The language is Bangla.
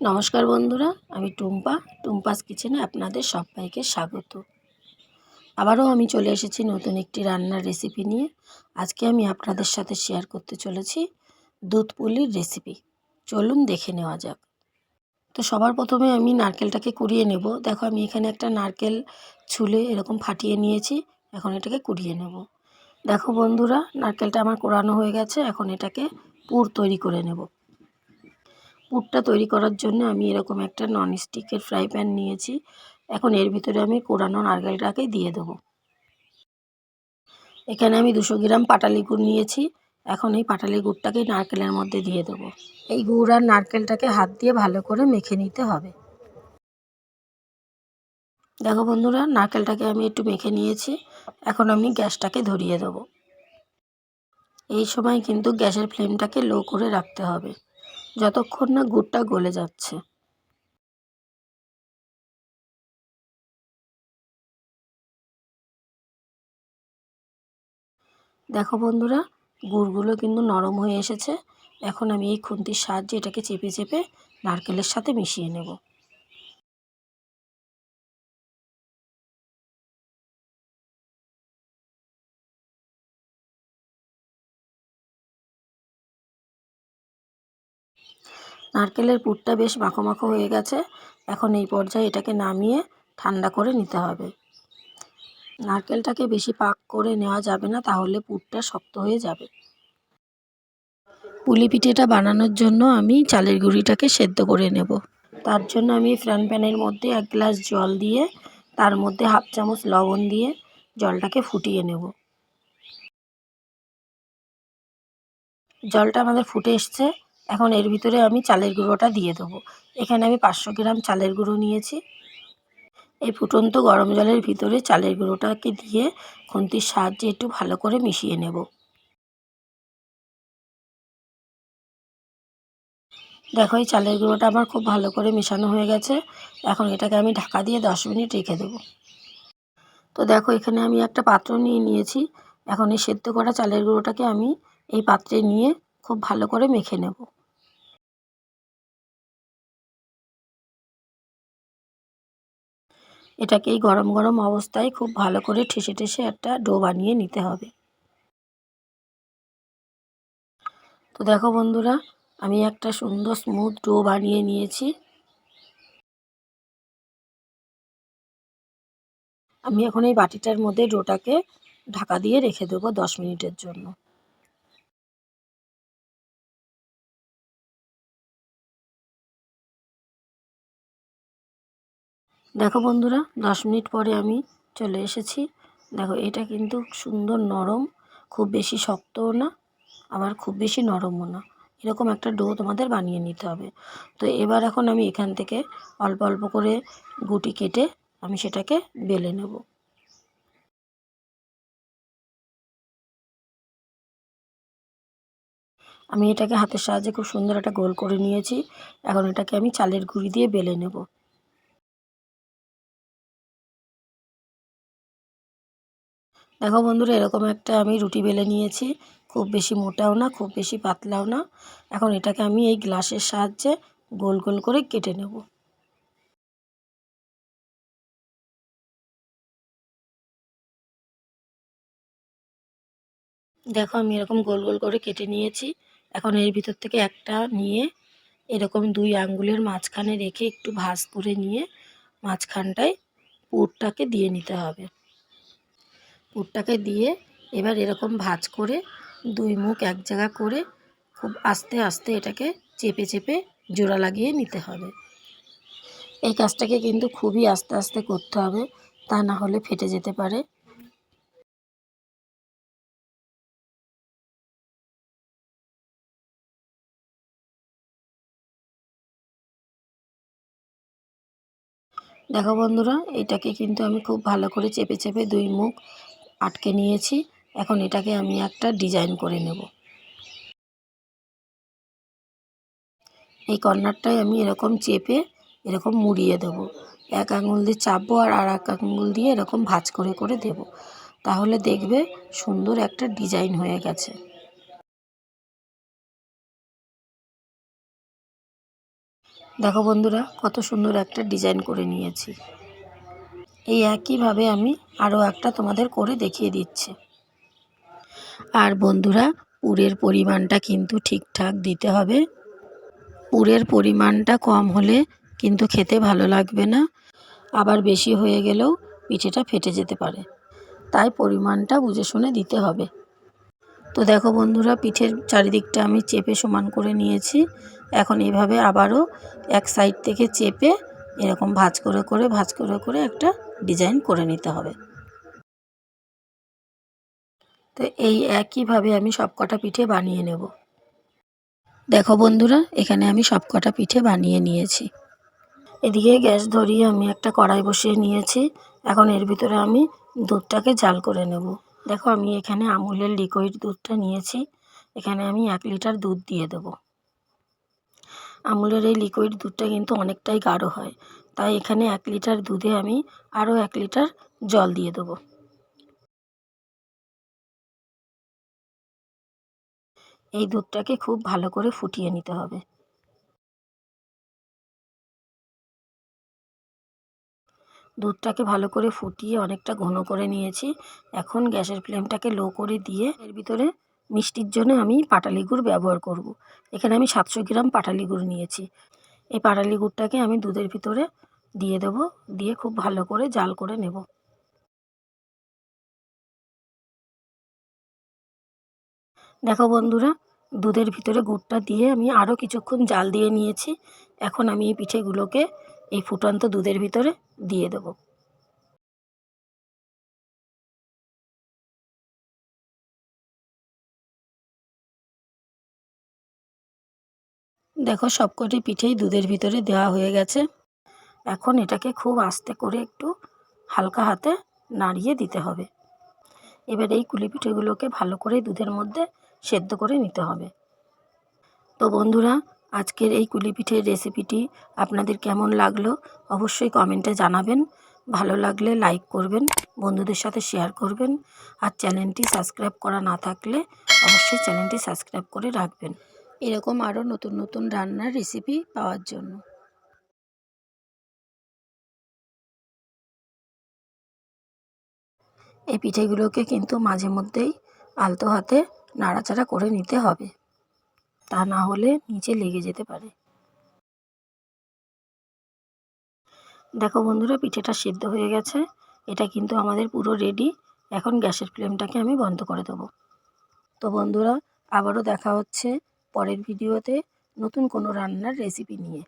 নমস্কার বন্ধুরা, আমি টুম্পাস কিচেনে আপনাদের সবাইকে স্বাগত। আবারও আমি চলে এসেছি নতুন একটি রান্নার রেসিপি নিয়ে। আজকে আমি আপনাদের সাথে শেয়ার করতে চলেছি দুধ পুলির রেসিপি। চলুন দেখে নেওয়া যাক। তো সবার প্রথমে আমি নারকেলটাকে কুড়িয়ে নেব। দেখো, আমি এখানে একটা নারকেল ছুলে এরকম ফাটিয়ে নিয়েছি। এখন এটাকে কুড়িয়ে নেব। দেখো বন্ধুরা, নারকেলটা আমার কোড়ানো হয়ে গেছে। এখন এটাকে পুর তৈরি করে নেব। পুরটা তৈরি করার জন্য আমি এরকম একটা ননস্টিকের ফ্রাই প্যান নিয়েছি। এখন এর ভিতরে আমি কোড়ানো নারকেলটাকে দিয়ে দেবো। এখানে আমি 200 গ্রাম পাটালি গুড় নিয়েছি। এখন এই পাটালি গুড়টাকে নারকেলের মধ্যে দিয়ে দেবো। এই গুড় আর নারকেলটাকে হাত দিয়ে ভালো করে মেখে নিতে হবে। দেখো বন্ধুরা, নারকেলটাকে আমি একটু মেখে নিয়েছি। এখন আমি গ্যাসটাকে ধরিয়ে দেবো। এই সময় কিন্তু গ্যাসের ফ্লেমটাকে লো করে রাখতে হবে, যতক্ষণ না গুড়টা গলে যাচ্ছে। দেখো বন্ধুরা, গুড়গুলো কিন্তু নরম হয়ে এসেছে। এখন আমি এই খুন্তির সাহায্যে এটাকে চেপে চেপে নারকেলের সাথে মিশিয়ে নেব। নারকেলের পুরটা বেশ মাখো মাখো হয়ে গেছে। এখন এই পর্যায়ে এটাকে নামিয়ে ঠান্ডা করে নিতে হবে। নারকেলটাকে বেশি পাক করে নেওয়া যাবে না, তাহলে পুরটা শক্ত হয়ে যাবে। পুলি পিঠেটা বানানোর জন্য আমি চালের গুঁড়িটাকে সেদ্ধ করে নেব। তার জন্য আমি ফ্রাইং প্যানের মধ্যে 1 গ্লাস জল দিয়ে তার মধ্যে হাফ চামচ লবণ দিয়ে জলটাকে ফুটিয়ে নেব। জলটা আমাদের ফুটে এসছে। এখন এর ভিতরে আমি চালের গুঁড়োটা দিয়ে দেবো। এখানে আমি 500 গ্রাম চালের গুঁড়ো নিয়েছি। এই ফুটন্ত গরম জলের ভিতরে চালের গুঁড়োটাকে দিয়ে খুন্তির সাহায্যে একটু ভালো করে মিশিয়ে নেব। দেখো, এই চালের গুঁড়োটা আমার খুব ভালো করে মেশানো হয়ে গেছে। এখন এটাকে আমি ঢাকা দিয়ে 10 মিনিট রেখে দেবো। তো দেখো, এখানে আমি একটা পাত্র নিয়ে নিয়েছি। এখন এই সেদ্ধ করা চালের গুঁড়োটাকে আমি এই পাত্রে নিয়ে খুব ভালো করে মেখে নেব। এটাকে এই গরম গরম অবস্থায় খুব ভালো করে ঠেসে ঠেসে একটা ডো বানিয়ে নিতে হবে। তো দেখো বন্ধুরা, আমি একটা সুন্দর স্মুথ ডো বানিয়ে নিয়েছি। আমি এখন এই বাটিটার মধ্যে ডোটাকে ঢাকা দিয়ে রেখে দেবো 10 মিনিটের জন্য। দেখো বন্ধুরা, 10 মিনিট পরে আমি চলে এসেছি। দেখো, এটা কিন্তু সুন্দর নরম, খুব বেশি শক্তও না, আবার খুব বেশি নরমও না। এরকম একটা ডো তোমাদের বানিয়ে নিতে হবে। তো এবার এখন আমি এখান থেকে অল্প অল্প করে গুটি কেটে আমি সেটাকে বেলে নেব। আমি এটাকে হাতের সাহায্যে খুব সুন্দর একটা গোল করে নিয়েছি। এখন এটাকে আমি চালের গুঁড়ি দিয়ে বেলে নেব। দেখো বন্ধুরা, এরকম একটা আমি রুটি বেলে নিয়েছি। খুব বেশি মোটাও না, খুব বেশি পাতলাও না। এখন এটাকে আমি এই গ্লাসের সাহায্যে গোল গোল করে কেটে নেব। দেখো, আমি এরকম গোল গোল করে কেটে নিয়েছি। এখন এর ভিতর থেকে একটা নিয়ে এরকম 2 আঙ্গুলের মাঝখানে রেখে একটু ভাঁজ করে নিয়ে মাঝখানটায় পুরটাকে দিয়ে নিতে হবে। পুরটাকে দিয়ে এবার এরকম ভাঁজ করে 2 মুখ এক জায়গা করে খুব আস্তে আস্তে এটাকে চেপে চেপে জোড়া লাগিয়ে নিতে হবে। এই কাজটাকে কিন্তু খুবই আস্তে আস্তে করতে হবে, তা না হলে ফেটে যেতে পারে। দেখো বন্ধুরা, এটাকে কিন্তু আমি খুব ভালো করে চেপে চেপে 2 মুখ আটকে নিয়েছি। এখন এটাকে আমি একটা ডিজাইন করে নেব। এই কর্নারটায় আমি এরকম চেপে এরকম মুড়িয়ে দেব। এক আঙুল দিয়ে চাপবো আর এক আঙুল দিয়ে এরকম ভাঁজ করে করে দেব। তাহলে দেখবে সুন্দর একটা ডিজাইন হয়ে গেছে। দেখো বন্ধুরা, কত সুন্দর একটা ডিজাইন করে নিয়েছি। এই একইভাবে আমি আরও একটা তোমাদের করে দেখিয়ে দিচ্ছি। আর বন্ধুরা, পুরের পরিমাণটা কিন্তু ঠিকঠাক দিতে হবে। পুরের পরিমাণটা কম হলে কিন্তু খেতে ভালো লাগবে না, আবার বেশি হয়ে গেলেও পিঠেটা ফেটে যেতে পারে। তাই পরিমাণটা বুঝে শুনে দিতে হবে। তো দেখো বন্ধুরা, পিঠের চারিদিকটা আমি চেপে সমান করে নিয়েছি। এখন এভাবে আবারও এক সাইড থেকে চেপে এরকম ভাঁজ করে একটা ডিজাইন করে নিতে হবে। তো এই একইভাবে আমি সবকটা পিঠে বানিয়ে নেব। দেখো বন্ধুরা, এখানে আমি সবকটা পিঠে বানিয়ে নিয়েছি। এদিকে গ্যাস ধরিয়ে আমি একটা কড়াই বসিয়ে নিয়েছি। এখন এর ভিতরে আমি দুধটাকে জাল করে নেব। দেখো, আমি এখানে আমুলের লিকুইড দুধটা নিয়েছি। এখানে আমি 1 লিটার দুধ দিয়ে দেব। আমুলের এই লিকুইড দুধটা কিন্তু অনেকটাই গাঢ় হয়, তাই এখানে 1 লিটার দুধে আমি আরও 1 লিটার জল দিয়ে দেবো। এই দুধটাকে খুব ভালো করে ফুটিয়ে নিতে হবে। দুধটাকে ভালো করে ফুটিয়ে অনেকটা ঘন করে নিয়েছি। এখন গ্যাসের ফ্লেমটাকে লো করে দিয়ে এর ভিতরে মিষ্টির জন্য আমি পাটালি গুড় ব্যবহার করব। এখানে আমি 700 গ্রাম পাটালি গুড় নিয়েছি। এই পাটালি গুড়টাকে আমি দুধের ভিতরে দিয়ে দেব, দিয়ে খুব ভালো করে জাল করে নেব। দেখো বন্ধুরা, দুধের ভিতরে গুড়টা দিয়ে আমি আরও কিছুক্ষণ জাল দিয়ে নিয়েছি। এখন আমি এই পিঠেগুলোকে এই ফুটন্ত দুধের ভিতরে দিয়ে দেব। দেখো, সবকটি পিঠেই দুধের ভিতরে দেওয়া হয়ে গেছে। এখন এটাকে খুব আস্তে করে একটু হালকা হাতে নাড়িয়ে দিতে হবে। এবার এই কুলি পিঠেগুলোকে ভালো করে দুধের মধ্যে সেদ্ধ করে নিতে হবে। তো বন্ধুরা, আজকের এই কুলি পিঠের রেসিপিটি আপনাদের কেমন লাগলো অবশ্যই কমেন্টে জানাবেন। ভালো লাগলে লাইক করবেন, বন্ধুদের সাথে শেয়ার করবেন। আর চ্যানেলটি সাবস্ক্রাইব করা না থাকলে অবশ্যই চ্যানেলটি সাবস্ক্রাইব করে রাখবেন, এরকম আরও নতুন নতুন রান্নার রেসিপি পাওয়ার জন্য। এই পিঠেগুলোকে কিন্তু মাঝে মধ্যেই আলতো হাতে নাড়াচাড়া করে নিতে হবে, তা না হলে নিচে লেগে যেতে পারে। দেখো বন্ধুরা, পিঠেটা সিদ্ধ হয়ে গেছে। এটা কিন্তু আমাদের পুরো রেডি। এখন গ্যাসের ফ্লেমটাকে আমি বন্ধ করে দেবো। তো বন্ধুরা, আবারও দেখা হচ্ছে পরের ভিডিওতে নতুন কোনো রান্নার রেসিপি নিয়ে।